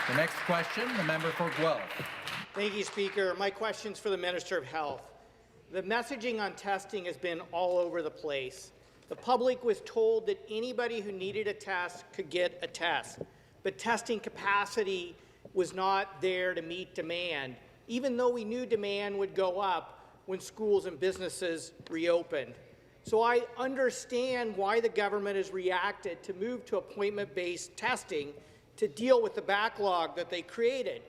The next question, the member for Guelph. Thank you, Speaker. My question's for the Minister of Health. The messaging on testing has been all over the place. The public was told that anybody who needed a test could get a test, but testing capacity was not there to meet demand, even though we knew demand would go up when schools and businesses reopened. So I understand why the government has reacted to move to appointment-based testing to deal with the backlog that they created.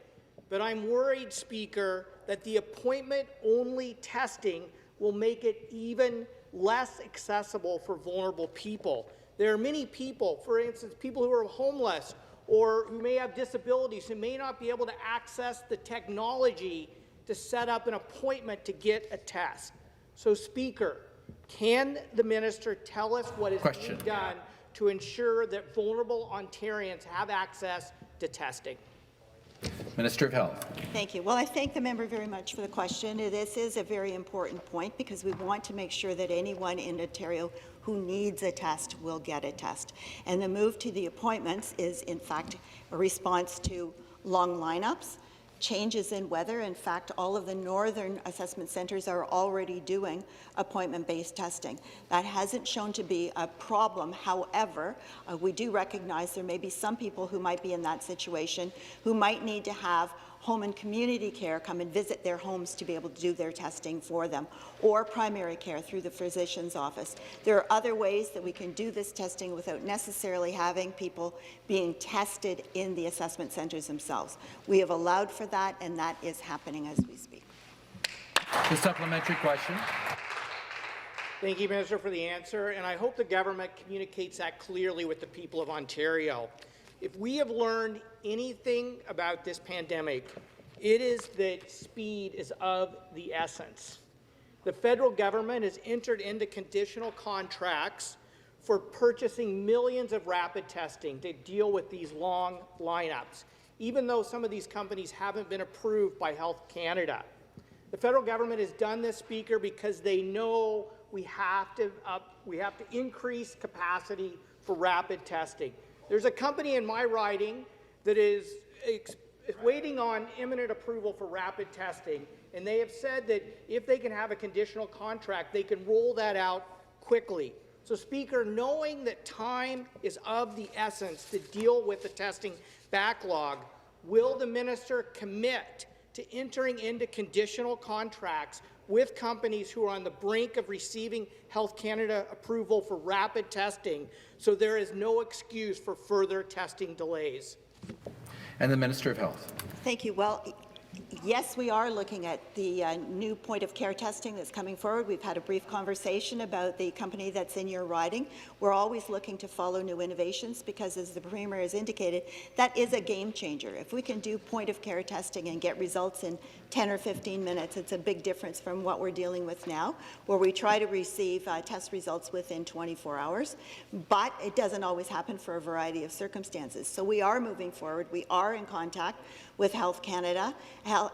But I'm worried, Speaker, that the appointment-only testing will make it even less accessible for vulnerable people. There are many people, for instance, people who are homeless or who may have disabilities, who may not be able to access the technology to set up an appointment to get a test. So, Speaker, can the minister tell us what is being done to ensure that vulnerable Ontarians have access to testing? Minister of Health. Thank you. Well, I thank the member very much for the question. This is a very important point because we want to make sure that anyone in Ontario who needs a test will get a test. And the move to the appointments is, in fact, a response to long lineups, changes in weather. In fact, all of the northern assessment centres are already doing appointment-based testing. That hasn't shown to be a problem. However, we do recognize there may be some people who might be in that situation who might need to have home and community care come and visit their homes to be able to do their testing for them, or primary care through the physician's office. There are other ways that we can do this testing without necessarily having people being tested in the assessment centres themselves. We have allowed for that, and that is happening as we speak. The supplementary question. Thank you, Minister, for the answer, and I hope the government communicates that clearly with the people of Ontario. If we have learned anything about this pandemic, it is that speed is of the essence. The federal government has entered into conditional contracts for purchasing millions of rapid testing to deal with these long lineups, even though some of these companies haven't been approved by Health Canada. The federal government has done this, Speaker, because they know we have to increase capacity for rapid testing. There's a company in my riding that is waiting on imminent approval for rapid testing, and they have said that if they can have a conditional contract, they can roll that out quickly. So, Speaker, knowing that time is of the essence to deal with the testing backlog, will the minister commit to entering into conditional contracts with companies who are on the brink of receiving Health Canada approval for rapid testing, so there is no excuse for further testing delays? And the Minister of Health. Thank you. Well, yes, we are looking at the new point-of-care testing that's coming forward. We've had a brief conversation about the company that's in your riding. We're always looking to follow new innovations because, as the Premier has indicated, that is a game changer. If we can do point-of-care testing and get results in 10 or 15 minutes, it's a big difference from what we're dealing with now, where we try to receive test results within 24 hours, but it doesn't always happen for a variety of circumstances. So we are moving forward. We are in contact with Health Canada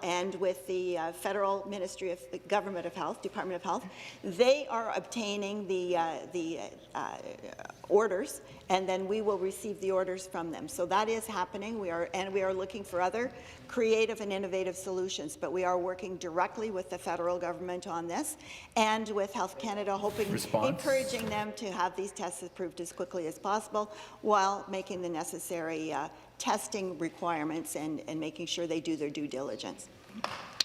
and with the Federal Ministry of the Government of Health, Department of Health. They are obtaining the orders, and then we will receive the orders from them. So that is happening. We are looking for other creative and innovative solutions, but we are working directly with the federal government on this and with Health Canada, encouraging them to have these tests approved as quickly as possible while making the necessary testing requirements and making sure they do their due diligence.